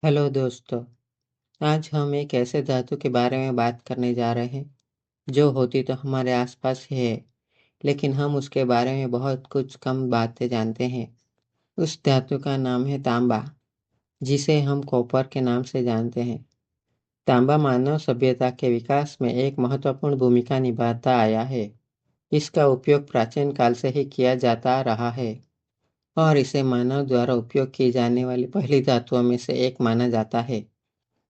Hello दोस्तों। आज हम एक ऐसे धातु के बारे में बात करने जा रहे हैं जो होती तो हमारे आसपास ही है, लेकिन हम उसके बारे में बहुत कुछ कम बातें जानते हैं। उस धातु का नाम है तांबा, जिसे हम कॉपर के नाम से जानते हैं। तांबा मानव सभ्यता के विकास में एक महत्वपूर्ण भूमिका निभाता आया है। इसका उपयोग प्राचीन काल से ही किया जाता रहा है और इसे मानव द्वारा उपयोग की जाने वाली पहली धातुओं में से एक माना जाता है।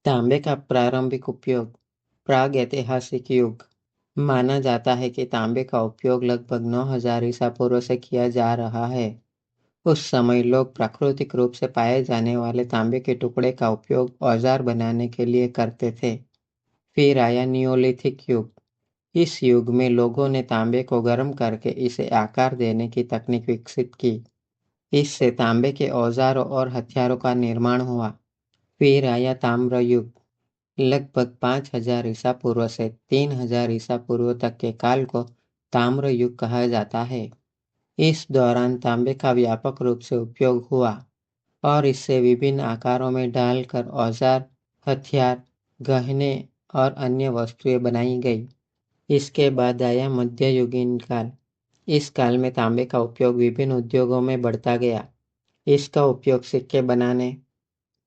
तांबे का प्रारंभिक उपयोग प्रागैतिहासिक युग माना जाता है कि तांबे का उपयोग लगभग 9000 ईसा पूर्व से किया जा रहा है। उस समय लोग प्राकृतिक रूप से पाए जाने वाले तांबे के टुकड़े का उपयोग औजार बनाने के लिए करते थे। फिर आया नियोलिथिक युग। इस युग में लोगों ने तांबे को गर्म करके इसे आकार देने की तकनीक विकसित की। इससे तांबे के औजारों और हथियारों का निर्माण हुआ। फिर आया ताम्र युग। लगभग 5000 ईसा पूर्व से 3000 ईसा पूर्व तक के काल को ताम्र युग कहा जाता है। इस दौरान तांबे का व्यापक रूप से उपयोग हुआ और इससे विभिन्न आकारों में ढालकर औजार, हथियार, गहने और अन्य वस्तुएं बनाई गई। इसके बाद आया मध्ययुगीन काल। इस काल में तांबे का उपयोग विभिन्न उद्योगों में बढ़ता गया। इसका उपयोग सिक्के बनाने,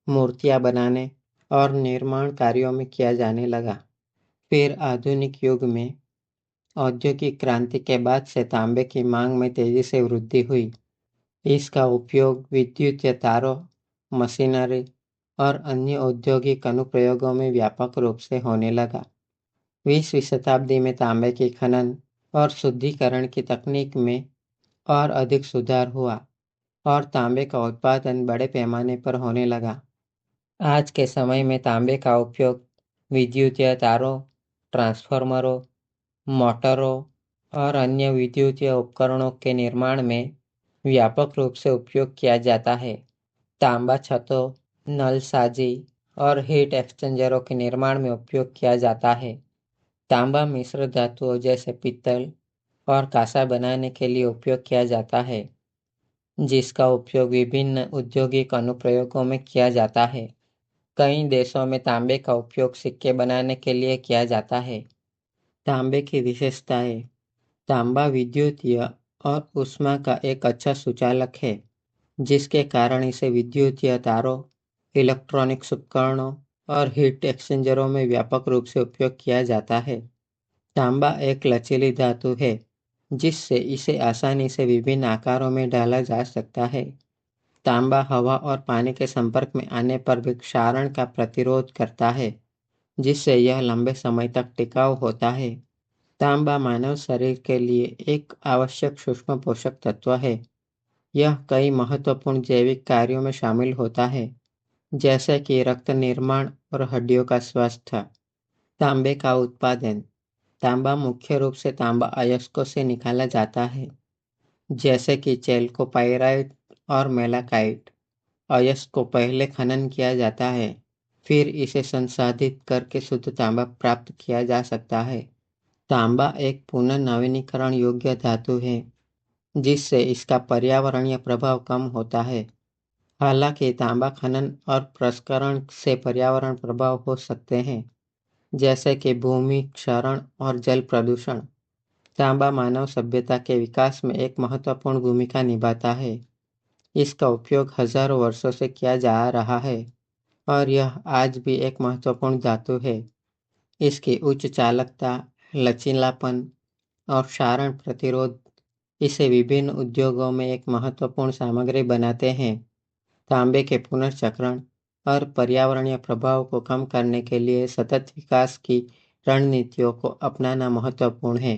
मूर्तियां बनाने और निर्माण कार्यों में किया जाने लगा। फिर आधुनिक युग में औद्योगिक क्रांति के बाद से तांबे की मांग में तेजी से वृद्धि हुई। इसका उपयोग विद्युत या तारों, मशीनरी और अन्य औद्योगिक अनुप्रयोगों में व्यापक रूप से होने लगा। 20वीं शताब्दी में तांबे की खनन और शुद्धिकरण की तकनीक में और अधिक सुधार हुआ और तांबे का उत्पादन बड़े पैमाने पर होने लगा। आज के समय में तांबे का उपयोग विद्युतीय तारों, ट्रांसफार्मरों, मोटरों और अन्य विद्युतीय उपकरणों के निर्माण में व्यापक रूप से उपयोग किया जाता है। तांबा छतों, नलसाजी और हीट एक्सचेंजरों के निर्माण में उपयोग किया जाता है। तांबा मिश्र धातुओं जैसे पीतल और कांसा बनाने के लिए उपयोग किया जाता है, जिसका उपयोग विभिन्न औद्योगिक अनुप्रयोगों में किया जाता है। कई देशों में तांबे का उपयोग सिक्के बनाने के लिए किया जाता है। तांबे की विशेषताएं। तांबा विद्युतीय और ऊष्मा का एक अच्छा सुचालक है, जिसके कारण इसे विद्युतीय तारों, इलेक्ट्रॉनिक्स उपकरणों और हीट एक्सचेंजरों में व्यापक रूप से उपयोग किया जाता है। तांबा एक लचीली धातु है, जिससे इसे आसानी से विभिन्न आकारों में डाला जा सकता है। तांबा हवा और पानी के संपर्क में आने पर भी क्षारण का प्रतिरोध करता है, जिससे यह लंबे समय तक टिकाऊ होता है। तांबा मानव शरीर के लिए एक आवश्यक सूक्ष्म पोषक तत्व है। यह कई महत्वपूर्ण जैविक कार्यों में शामिल होता है, जैसे कि रक्त निर्माण और हड्डियों का स्वास्थ्य। तांबे का उत्पादन। तांबा मुख्य रूप से तांबा अयस्कों से निकाला जाता है, जैसे कि चेल्कोपाइराइट और मेलाकाइट। अयस्क को पहले खनन किया जाता है, फिर इसे संसाधित करके शुद्ध तांबा प्राप्त किया जा सकता है। तांबा एक पुनर्नवीनीकरण योग्य धातु है, जिससे इसका पर्यावरणीय प्रभाव कम होता है। हालांकि तांबा खनन और प्रसंस्करण से पर्यावरण प्रभाव हो सकते हैं, जैसे कि भूमि क्षरण और जल प्रदूषण। तांबा मानव सभ्यता के विकास में एक महत्वपूर्ण भूमिका निभाता है। इसका उपयोग हजारों वर्षों से किया जा रहा है और यह आज भी एक महत्वपूर्ण धातु है। इसकी उच्च चालकता, लचीलापन और क्षारण प्रतिरोध इसे विभिन्न उद्योगों में एक महत्वपूर्ण सामग्री बनाते हैं। तांबे के पुनर्चक्रण और पर्यावरणीय प्रभाव को कम करने के लिए सतत विकास की रणनीतियों को अपनाना महत्वपूर्ण है।